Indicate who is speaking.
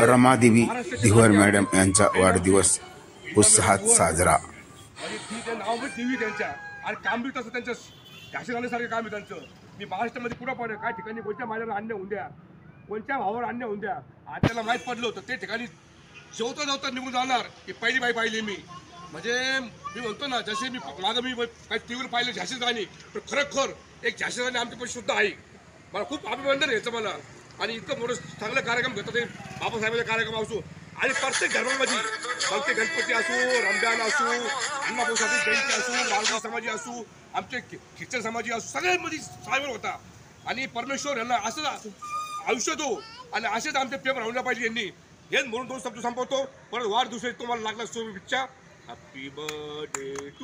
Speaker 1: रमादेवी दिवार madam यांचा वाढदिवस उत्साहात साजरा।
Speaker 2: म्हणजे ती नाव पण टीव्ही त्यांच्या आणि काम बी तसं त्यांचं झाशी आणण्यासारखं काम आहे त्यांचं। मी महाराष्ट्रामध्ये कुठं पाहिलं काय ठिकाणी कोणत्या माझ्याला अन्य होऊन द्या, कोणत्या भावावर अन्य होऊन द्या, आज त्याला माहीत पडलं होतं ते ठिकाणी जेवता निघून जाणार की पहिली बाई पाहिली मी। म्हणजे मी म्हणतो ना, जसे मी माझं मी काही टीव्हीवर पाहिलं झाशीच गाणी, पण खरोखर एक झाशी गाणी आमच्या पण शुद्ध आहे। मला खूप अभिनंदन घ्यायचं मला, आणि इतकं मोठं चांगलं कार्यक्रम घेतात ते बाबासाहेबांचे कार्यक्रम असो, आणि प्रत्येक धर्मामध्ये मग ते गणपती असो, रमजान असो, अण्णाभाऊसाहेब जयंती असो, मालवी समाजी असो, आमचे ख्रिश्चन समाजी असो, सगळ्यांमध्ये सामील होता। आणि परमेश्वर यांना असं आयुष्य दो आणि असेच आमचे प्रेम राहून पाहिजे यांनी। हेच म्हणून दोन शब्द संपवतो। परत वाढदिवस तुम्हाला लागला शुभेच्छा। Happy birthday to